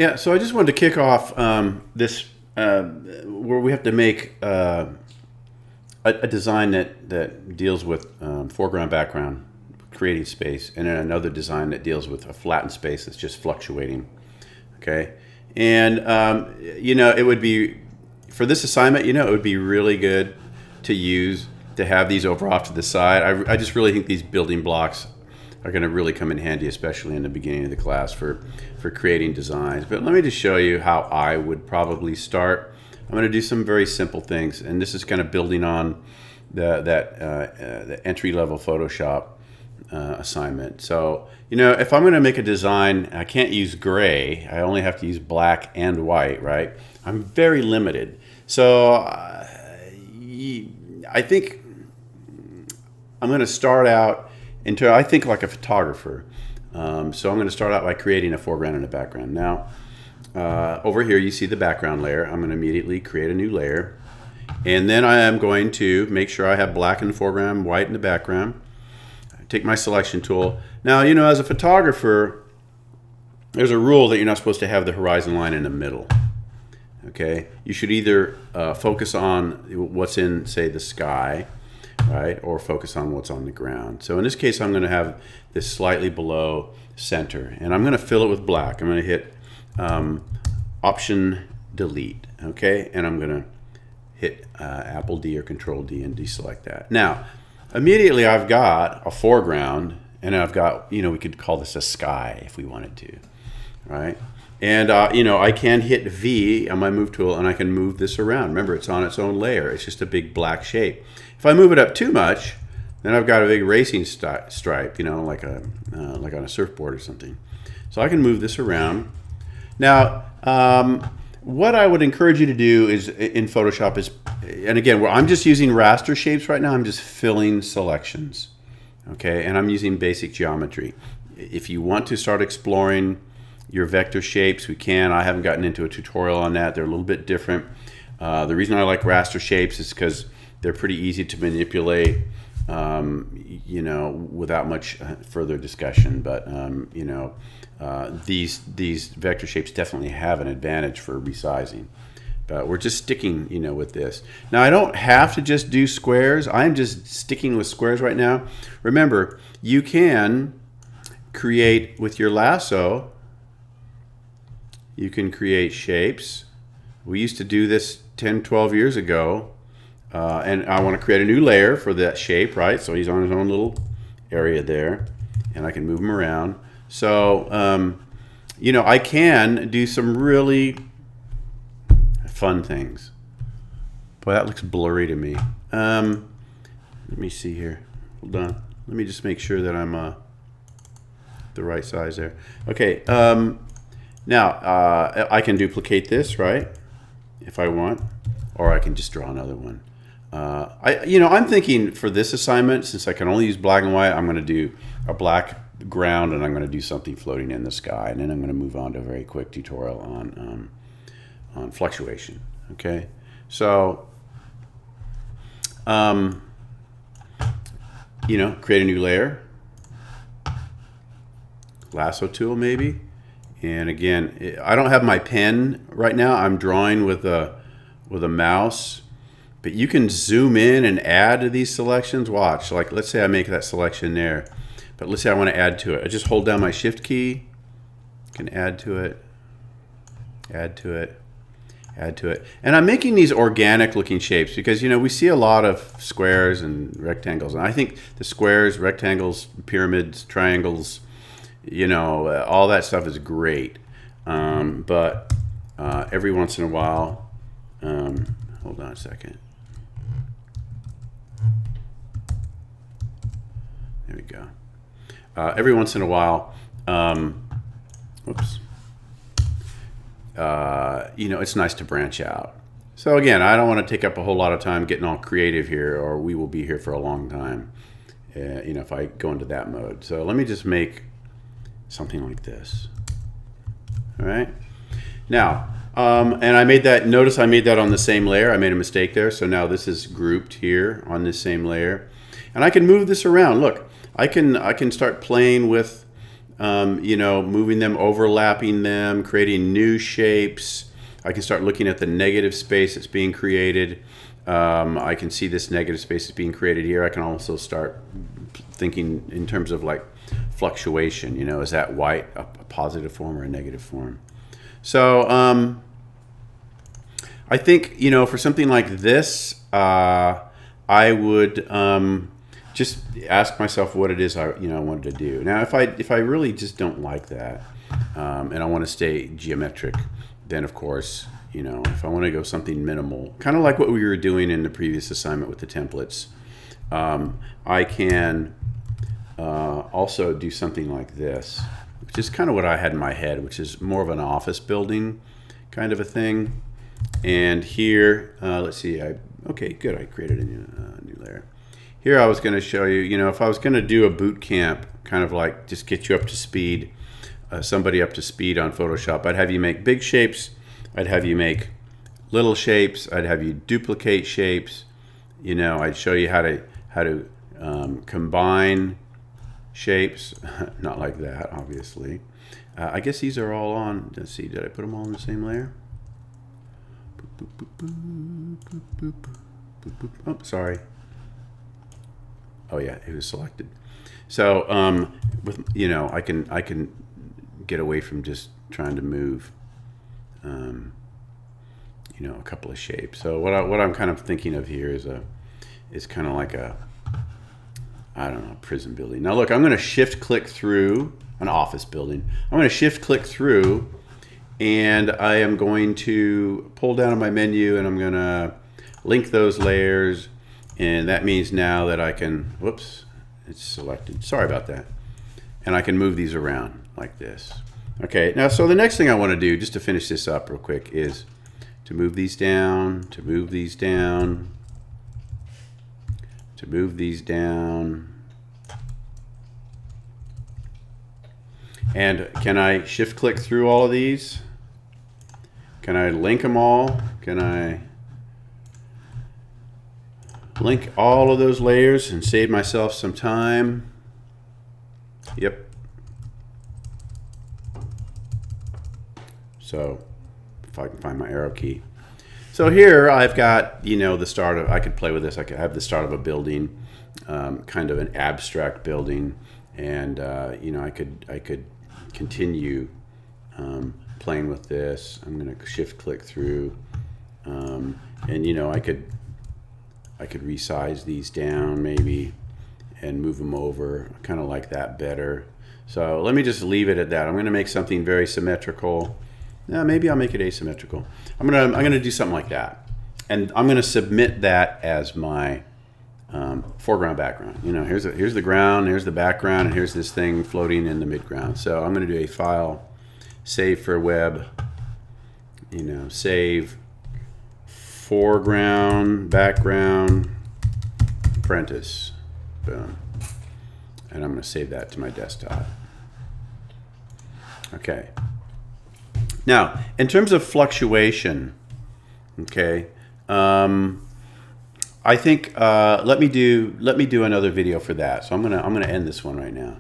Yeah, so I just wanted to kick off this where we have to make a design that deals with foreground, background, creating space, and then another design that deals with a flattened space that's just fluctuating. Okay, and it would be for this assignment, it would be really good to have these over off to the side. I just really think these building blocks are going to really come in handy, especially in the beginning of the class for creating designs. But let me just show you how I would probably start. I'm going to do some very simple things, and this is kind of building on the entry-level Photoshop assignment. So, if I'm going to make a design, I can't use gray. I only have to use black and white, right? I'm very limited. So I think I'm going to start out I think like a photographer. So I'm going to start out by creating a foreground and a background. Now, over here you see the background layer. I'm going to immediately create a new layer. And then I am going to make sure I have black in the foreground, white in the background. Take my selection tool. Now, as a photographer, there's a rule that you're not supposed to have the horizon line in the middle. Okay? You should either focus on what's in, say, the sky, right, or focus on what's on the ground. So in this case, I'm going to have this slightly below center, and I'm going to fill it with black. I'm going to hit Option Delete, okay, and I'm going to hit Apple D or Control D and deselect that. Now, immediately I've got a foreground, and I've got, we could call this a sky if we wanted to, right? And, I can hit V on my move tool, and I can move this around. Remember, it's on its own layer. It's just a big black shape. If I move it up too much, then I've got a big racing stripe, like on a surfboard or something. So I can move this around. Now, what I would encourage you to do is in Photoshop is, and again, I'm just using raster shapes right now. I'm just filling selections, okay? And I'm using basic geometry. If you want to start exploring your vector shapes, we can. I haven't gotten into a tutorial on that. They're a little bit different. The reason I like raster shapes is because they're pretty easy to manipulate, without much further discussion. But, these vector shapes definitely have an advantage for resizing. But we're just sticking, with this. Now, I don't have to just do squares. I'm just sticking with squares right now. Remember, you can create, with your lasso, you can create shapes. We used to do this 10, 12 years ago. And I want to create a new layer for that shape, right? So he's on his own little area there, and I can move him around. So, I can do some really fun things. Boy, that looks blurry to me. Let me see here. Hold on. Let me just make sure that I'm the right size there. Okay. Now, I can duplicate this, right? If I want, or I can just draw another one. I'm thinking for this assignment, since I can only use black and white, I'm going to do a black ground, and I'm going to do something floating in the sky, and then I'm going to move on to a very quick tutorial on fluctuation. Okay, so create a new layer, lasso tool maybe, and again, I don't have my pen right now. I'm drawing with a mouse. But you can zoom in and add to these selections. Watch, like let's say I make that selection there, but let's say I want to add to it. I just hold down my shift key, can add to it, add to it, add to it. And I'm making these organic looking shapes because, we see a lot of squares and rectangles. And I think the squares, rectangles, pyramids, triangles, all that stuff is great. But every once in a while, hold on a second. There we go. Every once in a while, it's nice to branch out. So again, I don't want to take up a whole lot of time getting all creative here, or we will be here for a long time, if I go into that mode. So let me just make something like this. All right. Now, and I made that, notice I made that on the same layer. I made a mistake there. So now this is grouped here on this same layer. And I can move this around. Look, I can start playing with you know, moving them, overlapping them, creating new shapes. I can start looking at the negative space that's being created. I can see this negative space is being created here. I can also start thinking in terms of like fluctuation. You know, is that white a positive form or a negative form? So I think, you know, for something like this, I would just ask myself what it is I wanted to do. Now, if I really just don't like that, and I want to stay geometric, then of course, you know, if I want to go something minimal, kind of like what we were doing in the previous assignment with the templates, I can also do something like this, which is kind of what I had in my head, which is more of an office building kind of a thing. And here, let's see, okay, good, I created a new layer. Here I was going to show you, you know, if I was going to do a boot camp, kind of like just get you up to speed, somebody up to speed on Photoshop, I'd have you make big shapes, I'd have you make little shapes, I'd have you duplicate shapes, you know, I'd show you how to combine shapes, not like that, obviously. I guess these are all on, let's see, did I put them all in the same layer? Oh, sorry. Oh yeah, it was selected. So with, you know, I can get away from just trying to move, you know, a couple of shapes. So what I'm kind of thinking of here is kind of like a, I don't know, prison building. Now look, I'm going to shift click through an office building. I'm going to shift click through, and I am going to pull down on my menu, and I'm going to link those layers. And that means now that I can, whoops, it's selected. Sorry about that. And I can move these around like this. Okay, now so the next thing I want to do, just to finish this up real quick, is to move these down, to move these down, to move these down. And can I shift click through all of these? Can I link them all? Can I link all of those layers and save myself some time? Yep. So if I can find my arrow key. So here I've got, you know, the start of, I could play with this. I could have the start of a building, kind of an abstract building, and you know, I could continue playing with this. I'm going to shift click through, and you know, I could resize these down maybe and move them over. I kind of like that better. So let me just leave it at that. I'm going to make something very symmetrical. Yeah, maybe I'll make it asymmetrical. I'm gonna do something like that, and I'm gonna submit that as my foreground background. You know, here's the ground, here's the background, and here's this thing floating in the midground. So I'm gonna do a file, save for web. You know, save foreground, background, apprentice, boom, and I'm gonna save that to my desktop. Okay. Now, in terms of fluctuation, okay, I think let me do another video for that. So I'm gonna end this one right now.